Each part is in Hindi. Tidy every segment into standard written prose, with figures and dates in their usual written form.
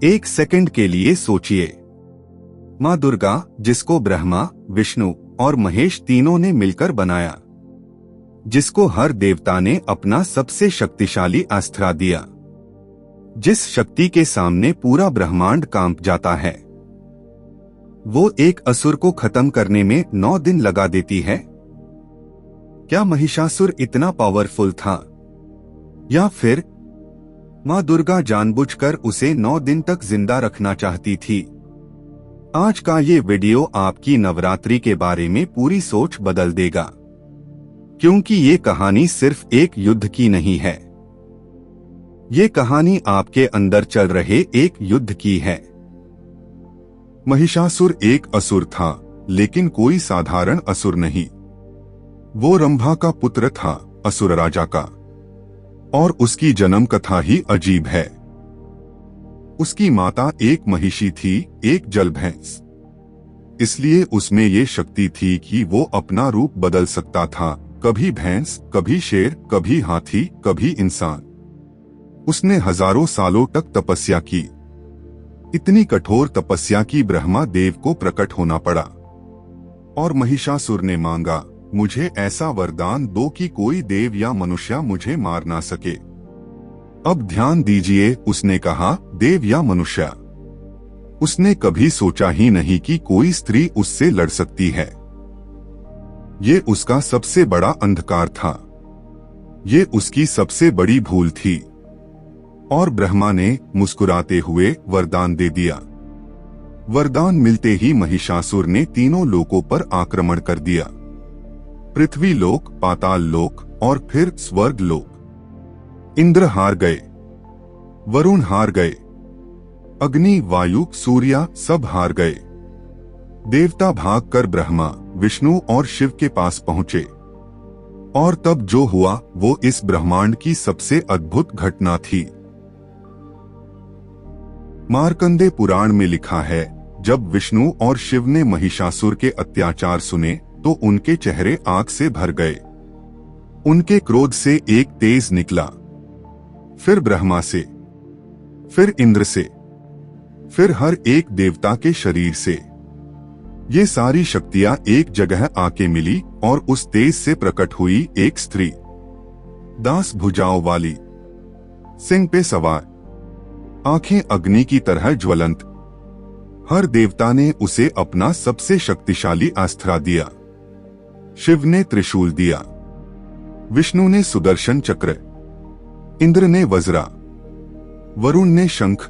एक सेकंड के लिए सोचिए, माँ दुर्गा, जिसको ब्रह्मा, विष्णु और महेश तीनों ने मिलकर बनाया, जिसको हर देवता ने अपना सबसे शक्तिशाली अस्त्र दिया, जिस शक्ति के सामने पूरा ब्रह्मांड कांप जाता है, वो एक असुर को खत्म करने में 9 दिन लगा देती है। क्या महिषासुर इतना पावरफुल था, या फिर माँ दुर्गा जानबूझकर उसे 9 दिन तक जिंदा रखना चाहती थी? आज का ये वीडियो आपकी नवरात्रि के बारे में पूरी सोच बदल देगा, क्योंकि ये कहानी सिर्फ एक युद्ध की नहीं है। ये कहानी आपके अंदर चल रहे एक युद्ध की है। महिषासुर एक असुर था, लेकिन कोई साधारण असुर नहीं। वो रंभा का पुत्र था, असुर राजा का, और उसकी जन्म कथा ही अजीब है। उसकी माता एक महिषी थी, एक जल भैंस। इसलिए उसमें ये शक्ति थी कि वो अपना रूप बदल सकता था, कभी भैंस, कभी शेर, कभी हाथी, कभी इंसान। उसने हजारों सालों तक तपस्या की। इतनी कठोर तपस्या की ब्रह्मा देव को प्रकट होना पड़ा, और महिषासुर ने मांगा, मुझे ऐसा वरदान दो कि कोई देव या मनुष्य मुझे मार ना सके। अब ध्यान दीजिए, उसने कहा देव या मनुष्य। उसने कभी सोचा ही नहीं कि कोई स्त्री उससे लड़ सकती है। ये उसका सबसे बड़ा अंधकार था। ये उसकी सबसे बड़ी भूल थी। और ब्रह्मा ने मुस्कुराते हुए वरदान दे दिया। वरदान मिलते ही महिषासुर ने तीनों लोकों पर आक्रमण कर दिया, पृथ्वी लोक, पाताल लोक और फिर स्वर्ग लोक। इंद्र हार गए, वरुण हार गए, अग्नि, वायु, सूर्य सब हार गए। देवता भागकर ब्रह्मा, विष्णु और शिव के पास पहुंचे। और तब जो हुआ वो इस ब्रह्मांड की सबसे अद्भुत घटना थी। मार्कंडे पुराण में लिखा है, जब विष्णु और शिव ने महिषासुर के अत्याचार सुने तो उनके चेहरे आग से भर गए। उनके क्रोध से एक तेज निकला, फिर ब्रह्मा से, फिर इंद्र से, फिर हर एक देवता के शरीर से। ये सारी शक्तियां एक जगह आके मिली और उस तेज से प्रकट हुई एक स्त्री, 10 भुजाओं वाली, सिंह पे सवार, आंखें अग्नि की तरह ज्वलंत। हर देवता ने उसे अपना सबसे शक्तिशाली अस्त्र दिया। शिव ने त्रिशूल दिया, विष्णु ने सुदर्शन चक्र, इंद्र ने वज्रा, वरुण ने शंख,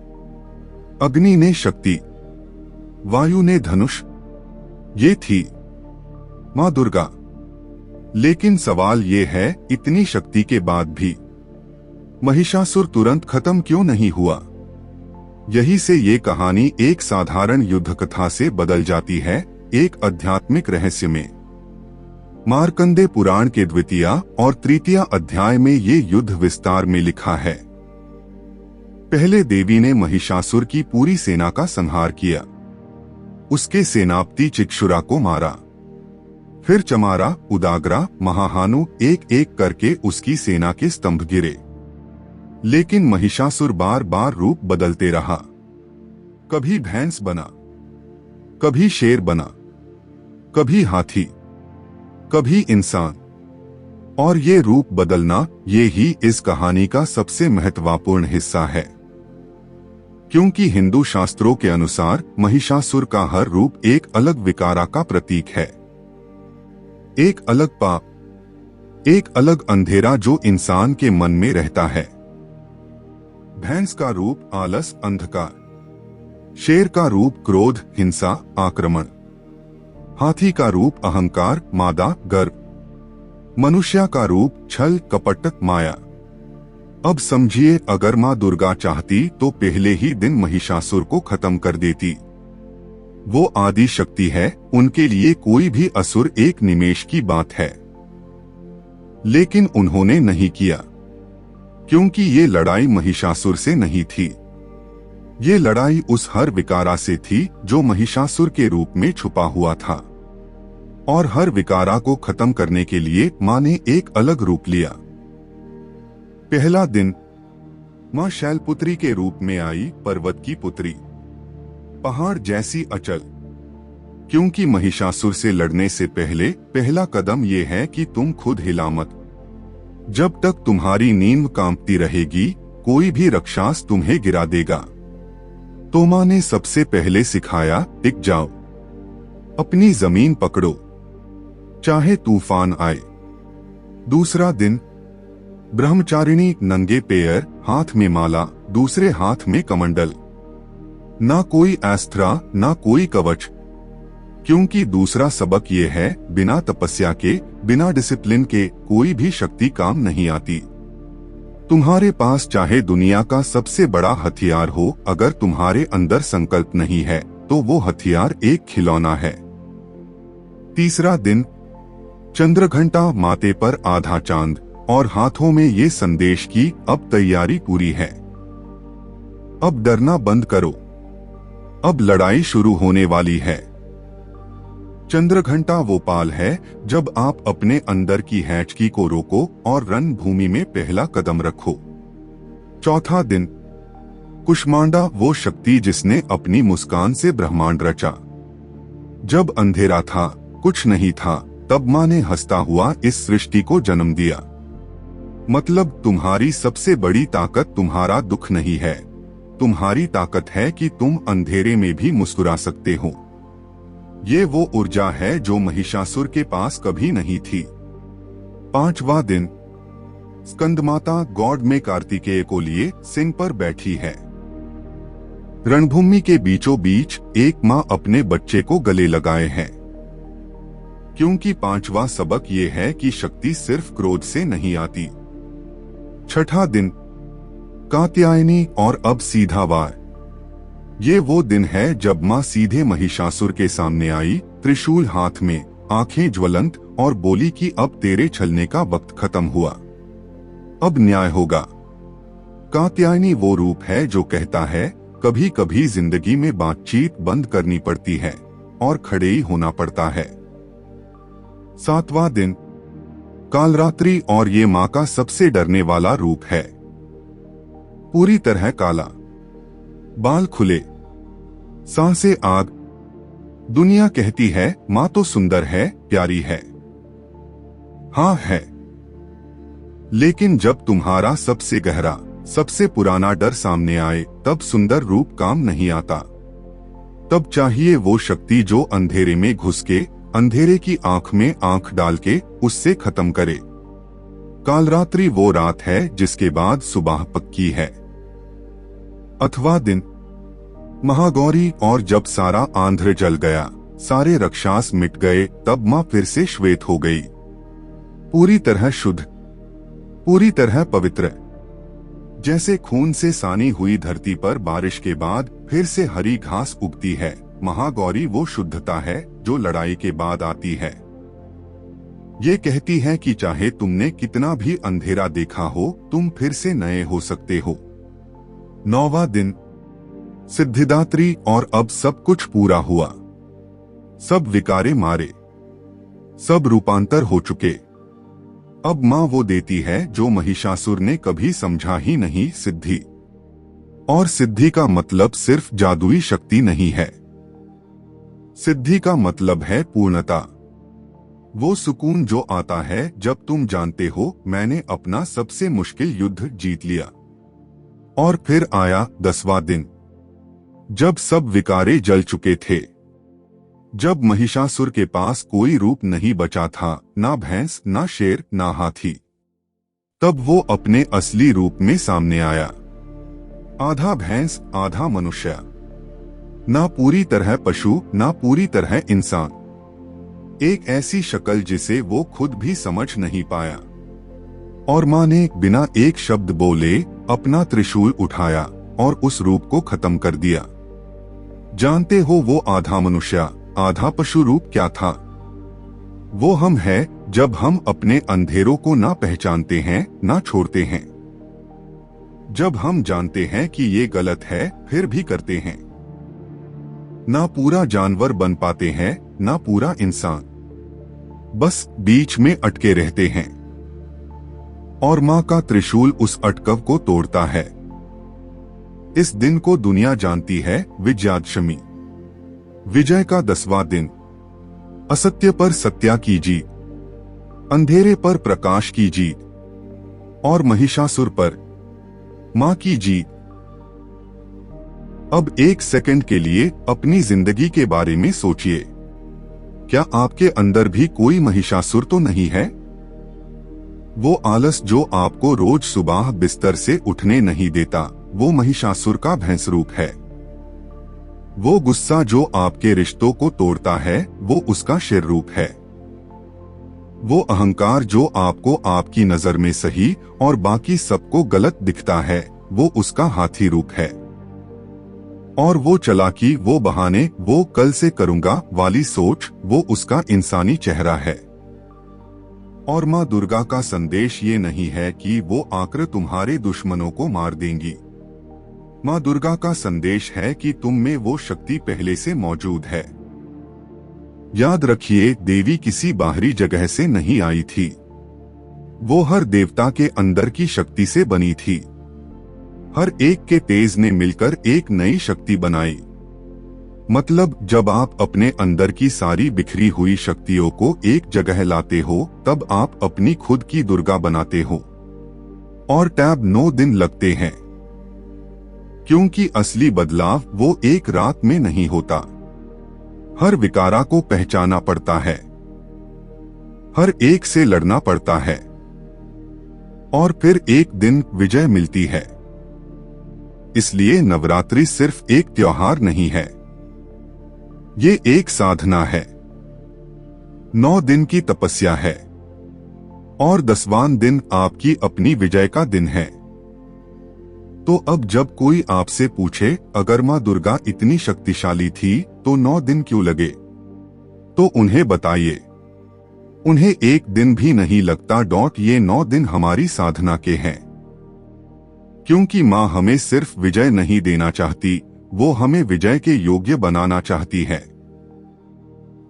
अग्नि ने शक्ति, वायु ने धनुष। ये थी माँ दुर्गा। लेकिन सवाल ये है, इतनी शक्ति के बाद भी महिषासुर तुरंत खत्म क्यों नहीं हुआ? यही से ये कहानी एक साधारण युद्ध कथा से बदल जाती है एक आध्यात्मिक रहस्य में। मार्कंडे पुराण के द्वितीय और तृतीय अध्याय में ये युद्ध विस्तार में लिखा है। पहले देवी ने महिषासुर की पूरी सेना का संहार किया। उसके सेनापति चिक्षुरा को मारा। फिर चमारा, उदाग्रा, महाहानु एक एक करके उसकी सेना के स्तंभ गिरे। लेकिन महिषासुर बार बार रूप बदलते रहा। कभी भैंस बना, कभी शेर बना, कभी हाथी, कभी इंसान। और ये रूप बदलना, ये ही इस कहानी का सबसे महत्वपूर्ण हिस्सा है। क्योंकि हिंदू शास्त्रों के अनुसार महिषासुर का हर रूप एक अलग विकारा का प्रतीक है। एक अलग पाप, एक अलग अंधेरा जो इंसान के मन में रहता है। भैंस का रूप आलस, अंधकार। शेर का रूप क्रोध, हिंसा, आक्रमण। हाथी का रूप अहंकार, मादा, गर्व। मनुष्य का रूप छल, कपट, माया। अब समझिए, अगर माँ दुर्गा चाहती तो पहले ही दिन महिषासुर को खत्म कर देती। वो आदि शक्ति है, उनके लिए कोई भी असुर एक निमेष की बात है। लेकिन उन्होंने नहीं किया, क्योंकि ये लड़ाई महिषासुर से नहीं थी। ये लड़ाई उस हर विकारा से थी जो महिषासुर के रूप में छुपा हुआ था। और हर विकारा को खत्म करने के लिए माँ ने एक अलग रूप लिया। पहला दिन माँ शैलपुत्री के रूप में आई, पर्वत की पुत्री, पहाड़ जैसी अचल। क्योंकि महिषासुर से लड़ने से पहले पहला कदम ये है कि तुम खुद हिला मत। जब तक तुम्हारी नींद कांपती रहेगी, कोई भी राक्षस तुम्हें गिरा देगा। तो माँ ने सबसे पहले सिखाया, टिक जाओ, अपनी जमीन पकड़ो, चाहे तूफान आए। दूसरा दिन, ब्रह्मचारिणी नंगे पैर, हाथ में माला, दूसरे हाथ में कमंडल, ना कोई अस्त्र ना कोई कवच। क्योंकि दूसरा सबक ये है, बिना तपस्या के, बिना डिसिप्लिन के कोई भी शक्ति काम नहीं आती। तुम्हारे पास चाहे दुनिया का सबसे बड़ा हथियार हो, अगर तुम्हारे अंदर संकल्प नहीं है तो वो हथियार एक खिलौना है। तीसरा दिन, चंद्रघंटा माथे पर आधा चांद और हाथों में ये संदेश कि अब तैयारी पूरी है, अब डरना बंद करो, अब लड़ाई शुरू होने वाली है। चंद्रघंटा वो पाल है जब आप अपने अंदर की हैचकी को रोको और रणभूमि में पहला कदम रखो। चौथा दिन, कुष्मांडा वो शक्ति जिसने अपनी मुस्कान से ब्रह्मांड रचा। जब अंधेरा था, कुछ नहीं था, तब माँ ने हंसता हुआ इस सृष्टि को जन्म दिया। मतलब तुम्हारी सबसे बड़ी ताकत तुम्हारा दुख नहीं है, तुम्हारी ताकत है कि तुम अंधेरे में भी मुस्कुरा सकते हो। ये वो ऊर्जा है जो महिषासुर के पास कभी नहीं थी। पांचवा दिन, स्कंदमाता गॉड में कार्तिकेय को लिए सिंह पर बैठी है। रणभूमि के बीचों बीच एक माँ अपने बच्चे को गले लगाए हैं। क्योंकि पांचवा सबक ये है कि शक्ति सिर्फ क्रोध से नहीं आती। छठा दिन, कात्यायनी और अब सीधा वार। ये वो दिन है जब माँ सीधे महिषासुर के सामने आई, त्रिशूल हाथ में, आंखें ज्वलंत, और बोली कि अब तेरे छलने का वक्त खत्म हुआ, अब न्याय होगा। कात्यायनी वो रूप है जो कहता है, कभी कभी जिंदगी में बातचीत बंद करनी पड़ती है और खड़े ही होना पड़ता है। सातवां दिन, कालरात्रि और ये माँ का सबसे डरने वाला रूप है। पूरी तरह काला, बाल खुले, सांसें आग। दुनिया कहती है माँ तो सुंदर है, प्यारी है। हाँ है, लेकिन जब तुम्हारा सबसे गहरा, सबसे पुराना डर सामने आए, तब सुंदर रूप काम नहीं आता। तब चाहिए वो शक्ति जो अंधेरे में घुस के, अंधेरे की आंख में आंख डाल के उससे खत्म करे। कालरात्रि वो रात है जिसके बाद सुबह पक्की है। अथवा दिन, महागौरी और जब सारा आंध्र जल गया, सारे राक्षस मिट गए, तब माँ फिर से श्वेत हो गई, पूरी तरह शुद्ध, पूरी तरह पवित्र। जैसे खून से सानी हुई धरती पर बारिश के बाद फिर से हरी घास उगती है, महागौरी वो शुद्धता है जो लड़ाई के बाद आती है। ये कहती है कि चाहे तुमने कितना भी अंधेरा देखा हो, तुम फिर से नए हो सकते हो। नौवां दिन, सिद्धिदात्री और अब सब कुछ पूरा हुआ। सब विकारे मारे, सब रूपांतर हो चुके। अब माँ वो देती है जो महिषासुर ने कभी समझा ही नहीं, सिद्धि। और सिद्धि का मतलब सिर्फ जादुई शक्ति नहीं है। सिद्धि का मतलब है पूर्णता। वो सुकून जो आता है जब तुम जानते हो मैंने अपना सबसे मुश्किल युद्ध जीत लिया। और फिर आया 10वां दिन, जब सब विकारे जल चुके थे, जब महिषासुर के पास कोई रूप नहीं बचा था, ना भैंस, ना शेर, ना हाथी। तब वो अपने असली रूप में सामने आया, आधा भैंस आधा मनुष्य, ना पूरी तरह पशु ना पूरी तरह इंसान। एक ऐसी शक्ल जिसे वो खुद भी समझ नहीं पाया। और माँ ने बिना एक शब्द बोले अपना त्रिशूल उठाया और उस रूप को खत्म कर दिया। जानते हो वो आधा मनुष्य आधा पशु रूप क्या था? वो हम है जब हम अपने अंधेरों को ना पहचानते हैं ना छोड़ते हैं, जब हम जानते हैं कि ये गलत है फिर भी करते हैं। ना पूरा जानवर बन पाते हैं ना पूरा इंसान, बस बीच में अटके रहते हैं। और माँ का त्रिशूल उस अटकव को तोड़ता है। इस दिन को दुनिया जानती है विजयादशमी, विजय का 10वां दिन। असत्य पर सत्या की जीत, अंधेरे पर प्रकाश की जीत और महिषासुर पर मां की जीत। अब एक सेकंड के लिए अपनी जिंदगी के बारे में सोचिए। क्या आपके अंदर भी कोई महिषासुर तो नहीं है? वो आलस जो आपको रोज सुबह बिस्तर से उठने नहीं देता, वो महिषासुर का भैंसरूप है। वो गुस्सा जो आपके रिश्तों को तोड़ता है, वो उसका शेर रूप है। वो अहंकार जो आपको आपकी नजर में सही और बाकी सबको गलत दिखता है, वो उसका हाथी रूप है। और वो चालाकी, वो बहाने, वो कल से करूंगा वाली सोच, वो उसका इंसानी चेहरा है। और माँ दुर्गा का संदेश ये नहीं है कि वो आकर तुम्हारे दुश्मनों को मार देंगी। माँ दुर्गा का संदेश है कि तुम में वो शक्ति पहले से मौजूद है। याद रखिए, देवी किसी बाहरी जगह से नहीं आई थी। वो हर देवता के अंदर की शक्ति से बनी थी। हर एक के तेज ने मिलकर एक नई शक्ति बनाई। मतलब जब आप अपने अंदर की सारी बिखरी हुई शक्तियों को एक जगह लाते हो, तब आप अपनी खुद की दुर्गा बनाते हो। और टैब 9 दिन लगते हैं, क्योंकि असली बदलाव वो एक रात में नहीं होता। हर विकारा को पहचाना पड़ता है, हर एक से लड़ना पड़ता है, और फिर एक दिन विजय मिलती है। इसलिए नवरात्रि सिर्फ एक त्योहार नहीं है, ये एक साधना है, 9 दिन की तपस्या है, और 10वां दिन आपकी अपनी विजय का दिन है। तो अब जब कोई आपसे पूछे, अगर माँ दुर्गा इतनी शक्तिशाली थी तो 9 दिन क्यों लगे, तो उन्हें बताइए, उन्हें एक दिन भी नहीं लगता। ये 9 दिन हमारी साधना के हैं, क्योंकि माँ हमें सिर्फ विजय नहीं देना चाहती, वो हमें विजय के योग्य बनाना चाहती है।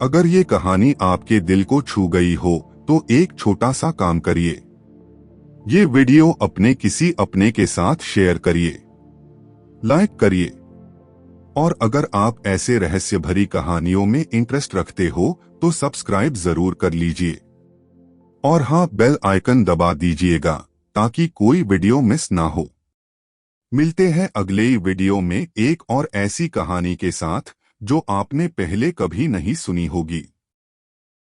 अगर ये कहानी आपके दिल को छू गई हो, तो एक छोटा सा काम करिए, ये वीडियो अपने किसी अपने के साथ शेयर करिए, लाइक करिए। और अगर आप ऐसे रहस्य भरी कहानियों में इंटरेस्ट रखते हो तो सब्सक्राइब जरूर कर लीजिए, और हाँ, बेल आइकन दबा दीजिएगा ताकि कोई वीडियो मिस ना हो। मिलते हैं अगले वीडियो में एक और ऐसी कहानी के साथ जो आपने पहले कभी नहीं सुनी होगी।